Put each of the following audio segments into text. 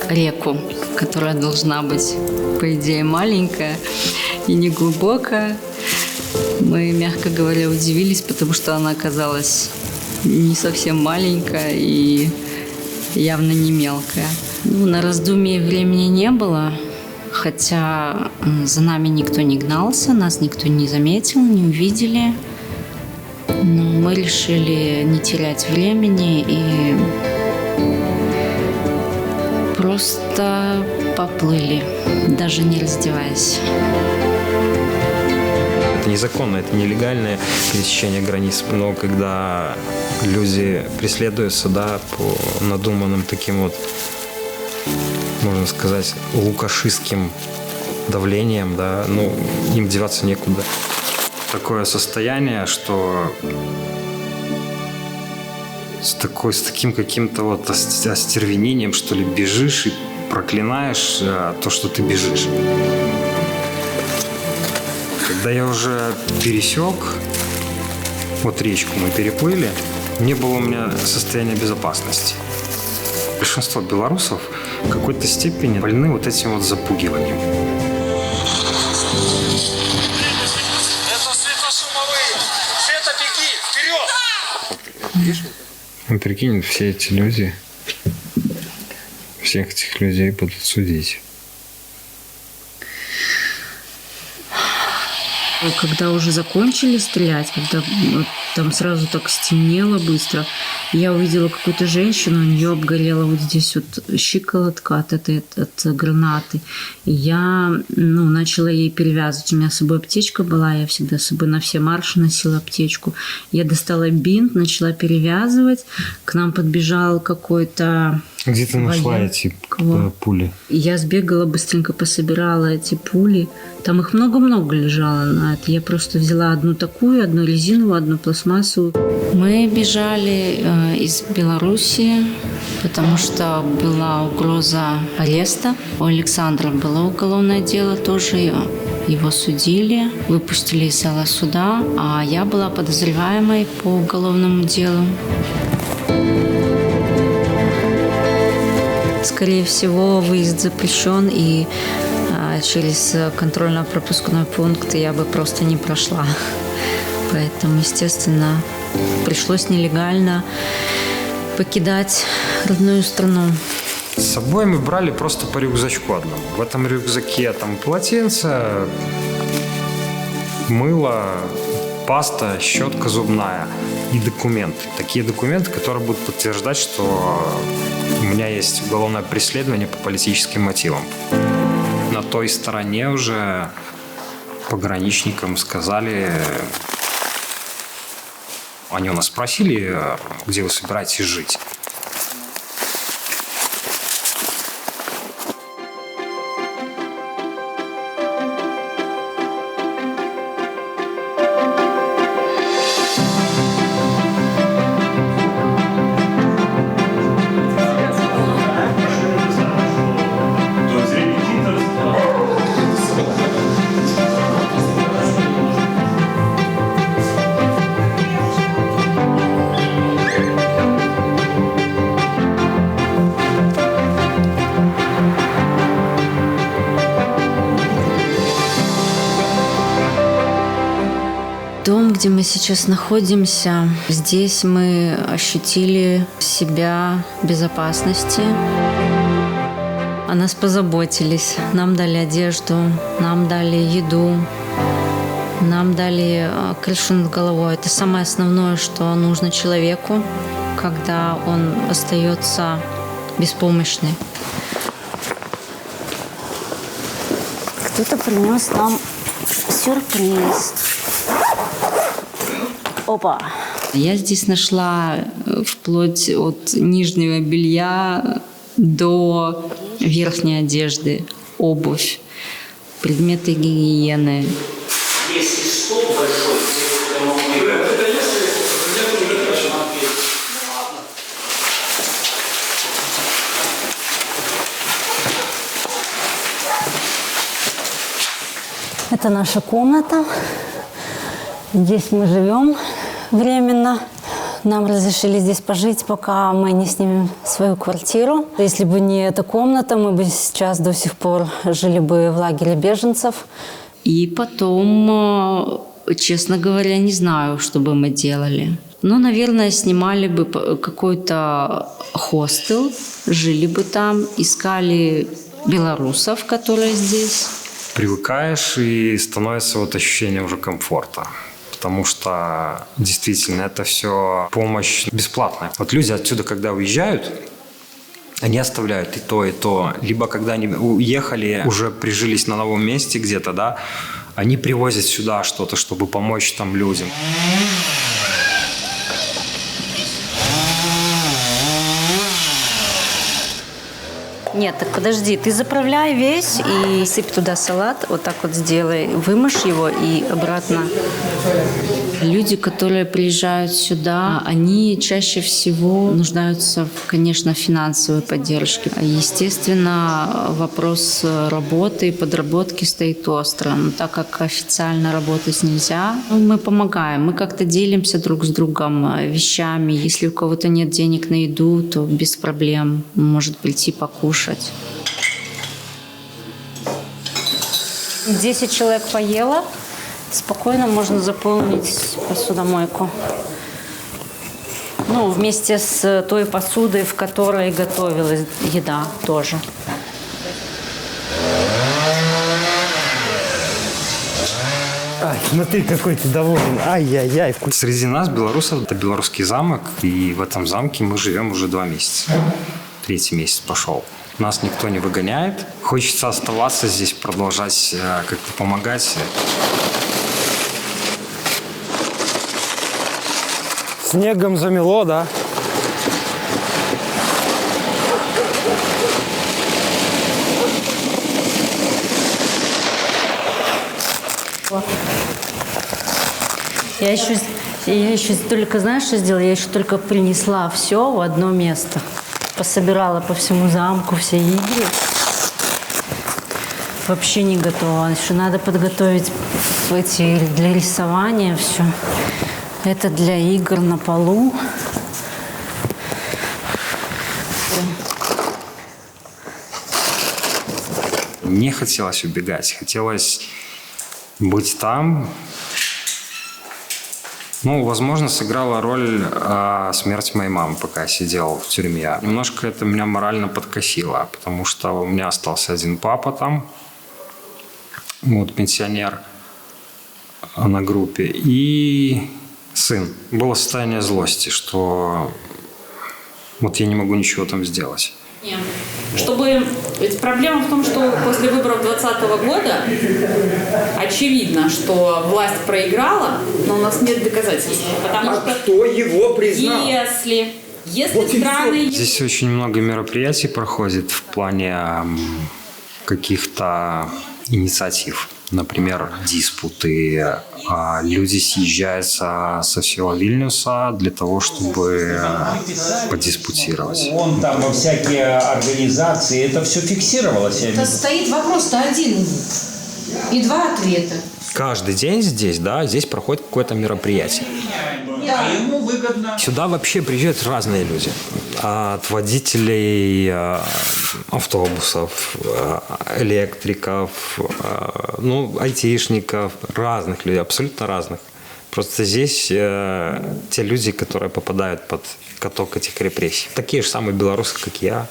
реку, которая должна быть, по идее, маленькая и неглубокая. Мы, мягко говоря, удивились, потому что она оказалась не совсем маленькая и явно не мелкая. На раздумье времени не было, хотя за нами никто не гнался, нас никто не заметил, не увидели. Но мы решили не терять времени и просто поплыли, даже не раздеваясь. Это незаконно, это нелегальное пересечение границ. Но когда люди преследуются, да, по надуманным таким вот, можно сказать, лукашистским давлением, да, им деваться некуда. Такое состояние, что с таким каким-то вот остервенением, что ли, бежишь и проклинаешь то, что ты бежишь. Когда я уже пересек, вот речку мы переплыли, не было у меня состояния безопасности. Большинство белорусов в какой-то степени больны вот этим вот запугиванием. Прикинь, все эти люди, всех этих людей будут судить. Когда уже закончили стрелять, когда там сразу так стемнело быстро, я увидела какую-то женщину, у нее обгорела вот здесь вот щиколотка от гранаты. И я начала ей перевязывать. У меня с собой аптечка была, я всегда с собой на все марши носила аптечку. Я достала бинт, начала перевязывать. К нам подбежал какой-то... Где ты нашла эти пули? Я сбегала, быстренько пособирала эти пули. Там их много-много лежало на это. Я просто взяла одну такую, одну резиновую, одну пластмассовую. Мы бежали из Белоруссии, потому что была угроза ареста. У Александра было уголовное дело тоже. Его судили, выпустили из зала суда, а я была подозреваемой по уголовному делу. Скорее всего, выезд запрещен, и через контрольно-пропускной пункт я бы просто не прошла. Поэтому, естественно, пришлось нелегально покидать родную страну. С собой мы брали просто по рюкзачку одному. В этом рюкзаке там полотенце, мыло, паста, щетка зубная и документы. Такие документы, которые будут подтверждать, что у меня есть уголовное преследование по политическим мотивам. На той стороне уже пограничникам сказали, они у нас спросили, где вы собираетесь жить. Дом, где мы сейчас находимся, здесь мы ощутили себя в безопасности. О нас позаботились, нам дали одежду, нам дали еду, нам дали крышу над головой. Это самое основное, что нужно человеку, когда он остается беспомощный. Кто-то принес нам сюрприз. Опа! Я здесь нашла вплоть от нижнего белья до верхней одежды, обувь, предметы гигиены. Есть стол большой, Это наша комната. Здесь мы живем временно. нам разрешили здесь пожить, пока мы не снимем свою квартиру. Если бы не эта комната, мы бы сейчас до сих пор жили бы в лагере беженцев. И потом, честно говоря, не знаю, что бы мы делали. Ну, наверное, снимали бы какой-то хостел, жили бы там, искали белорусов, которые здесь. Привыкаешь, и становится вот ощущение уже комфорта. Потому что действительно это все помощь бесплатная. Вот люди отсюда, когда уезжают, они оставляют и то, и то. Либо когда они уехали, уже прижились на новом месте где-то, да, они привозят сюда что-то, чтобы помочь там людям. Нет, так подожди, ты заправляй весь и сыпь туда салат, вот так вот сделай, вымажь его и обратно. Люди, которые приезжают сюда, они чаще всего нуждаются, конечно, в финансовой поддержке. Естественно, вопрос работы и подработки стоит остро. Но так как официально работать нельзя, мы помогаем. Мы как-то делимся друг с другом вещами. Если у кого-то нет денег на еду, то без проблем может прийти покушать. 10 человек поело. Спокойно можно заполнить посудомойку. Ну, вместе с той посудой, в которой готовилась еда тоже. Ай, смотри, какой ты доволен. Ай-яй-яй, вкусно. Среди нас, белорусов, это белорусский замок, и в этом замке мы живем уже 2 месяца. 3-й месяц пошел. Нас никто не выгоняет. Хочется оставаться здесь, продолжать как-то помогать. Снегом замело, да? Я еще только, знаешь, что сделала? Я еще только принесла все в одно место. Пособирала по всему замку все игры. Вообще не готова. Еще надо подготовить эти для рисования все. Это для игр на полу. Не хотелось убегать, хотелось быть там. Ну, возможно, сыграла роль смерть моей мамы, пока я сидел в тюрьме. Немножко это меня морально подкосило, потому что у меня остался один папа там, вот, пенсионер на группе, и сын. Было состояние злости, что вот я не могу ничего там сделать. Чтобы... Ведь проблема в том, что после выборов 2020 года очевидно, что власть проиграла, но у нас нет доказательств. Потому что кто его признал? Если Вот и страны... Здесь очень много мероприятий проходит в плане каких-то инициатив. Например, диспуты. Люди съезжаются со всего Вильнюса для того, чтобы подиспутировать. Он там во всякие организации, это все фиксировалось. Это стоит вопрос-то один и 2 ответа. Каждый день здесь, да, здесь проходит какое-то мероприятие. А ему выгодно. Сюда вообще приезжают разные люди. От водителей автобусов, электриков, ну, айтишников, разных людей, абсолютно разных. Просто здесь те люди, которые попадают под каток этих репрессий. Такие же самые белорусы, как я.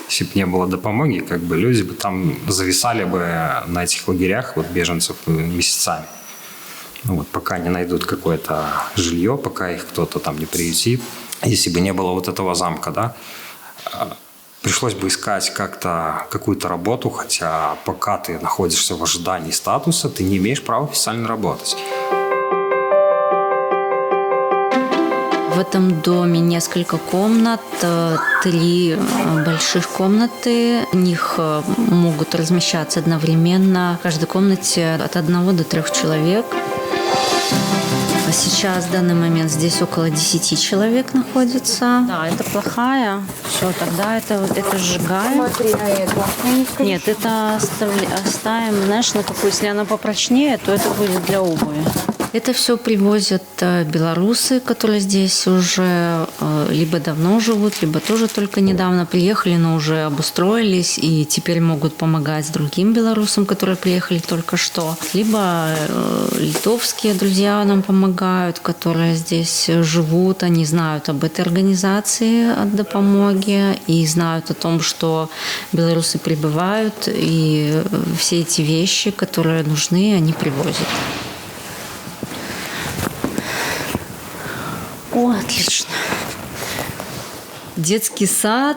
Если бы не было допомоги, как бы люди бы там зависали бы на этих лагерях вот, беженцев месяцами. Ну, вот, пока не найдут какое-то жилье, пока их кто-то там не приютит. Если бы не было вот этого замка, да, пришлось бы искать как-то какую-то работу, хотя пока ты находишься в ожидании статуса, ты не имеешь права официально работать. В этом доме несколько комнат, 3 больших комнаты. В них могут размещаться одновременно в каждой комнате от 1 до 3 человек. А сейчас, в данный момент, здесь около 10 человек находится. Да, это плохая. Все, тогда это сжигаем. Смотри на это. Нет, это оставим, знаешь, на какую, если она попрочнее, то это будет для обуви. Это все привозят белорусы, которые здесь уже либо давно живут, либо тоже только недавно приехали, но уже обустроились и теперь могут помогать другим белорусам, которые приехали только что. Либо литовские друзья нам помогают, которые здесь живут, они знают об этой организации от Допомоги и знают о том, что белорусы прибывают, и все эти вещи, которые нужны, они привозят. О, отлично. Детский сад.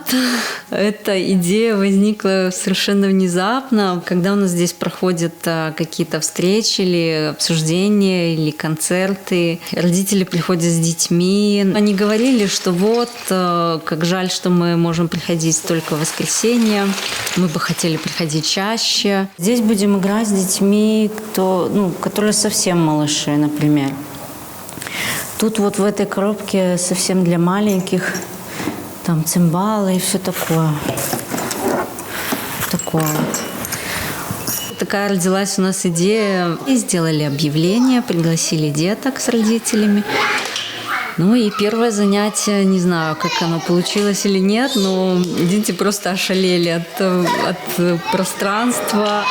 Эта идея возникла совершенно внезапно, когда у нас здесь проходят какие-то встречи или обсуждения, или концерты. Родители приходят с детьми. Они говорили, что вот, как жаль, что мы можем приходить только в воскресенье. Мы бы хотели приходить чаще. Здесь будем играть с детьми, которые совсем малыши, например. Тут вот в этой коробке совсем для маленьких, там цимбалы и все такое. Такое вот. Такая родилась у нас идея. И сделали объявление, пригласили деток с родителями. Ну и первое занятие, не знаю, как оно получилось или нет, но дети просто ошалели от пространства.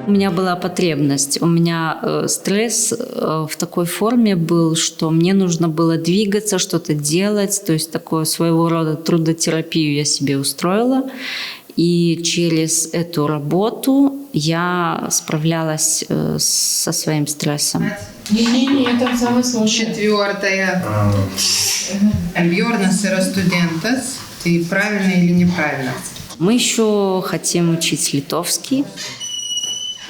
У меня была потребность, у меня стресс в такой форме был, что мне нужно было двигаться, что-то делать, то есть такое своего рода трудотерапию я себе устроила. И через эту работу я справлялась со своим стрессом. Не, там самый сложный. Четвертое. Альбьорнас и студентас. Ты правильно или неправильно? Мы еще хотим учить литовский.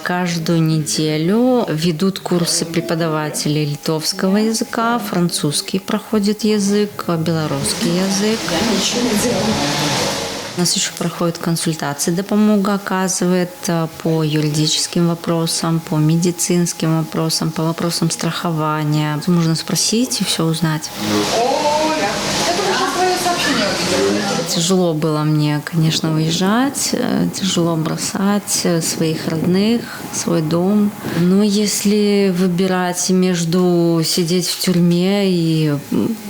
Каждую неделю ведут курсы преподавателей литовского языка, французский проходит язык, белорусский язык. У нас еще проходят консультации, Допомога оказывает по юридическим вопросам, по медицинским вопросам, по вопросам страхования. Можно спросить и все узнать. Тяжело было мне, конечно, уезжать, тяжело бросать своих родных, свой дом. Но если выбирать между сидеть в тюрьме и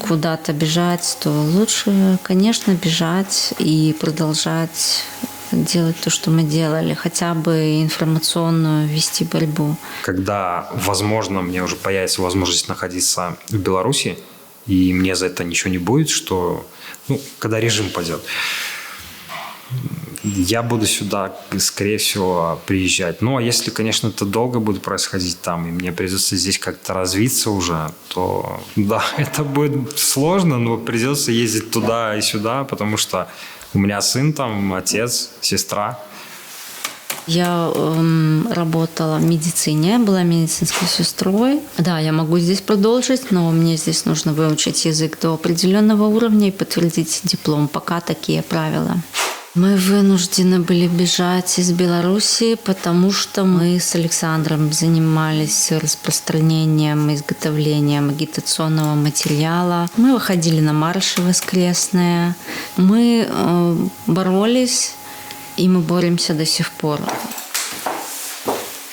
куда-то бежать, то лучше, конечно, бежать и продолжать делать то, что мы делали, хотя бы информационную вести борьбу. Когда, возможно, мне уже появится возможность находиться в Беларуси, и мне за это ничего не будет, что, когда режим пойдет, я буду сюда, скорее всего, приезжать. Ну, а если, конечно, это долго будет происходить там, и мне придется здесь как-то развиться уже, то, да, это будет сложно, но придется ездить туда и сюда, потому что у меня сын там, отец, сестра. Я работала в медицине, была медицинской сестрой. Да, я могу здесь продолжить, но мне здесь нужно выучить язык до определенного уровня и подтвердить диплом. Пока такие правила. Мы вынуждены были бежать из Беларуси, потому что мы с Александром занимались распространением и изготовлением агитационного материала. Мы выходили на марши воскресные. Мы боролись, и мы боремся до сих пор.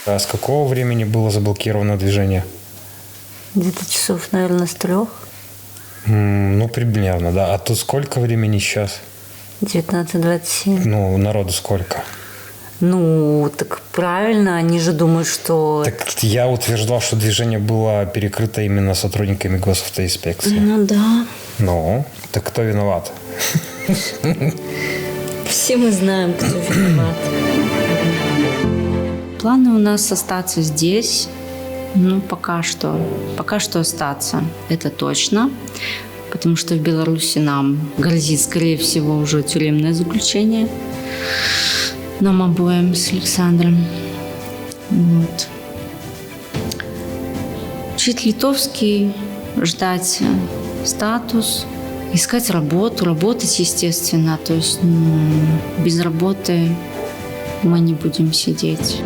А с какого времени было заблокировано движение? Где-то часов, наверное, с 3. Примерно, да. А тут сколько времени сейчас? 19:27. Народу сколько? Так правильно, они же думают, что... Так я утверждал, что движение было перекрыто именно сотрудниками госавтоинспекции. Да. Так кто виноват? Все мы знаем, кто виноват. Планы у нас остаться здесь. Пока что. Пока что остаться. Это точно. Потому что в Беларуси нам грозит, скорее всего, уже тюремное заключение. Нам обоим с Александром. учить литовский, ждать статус, искать работу, работать, естественно. То есть без работы мы не будем сидеть.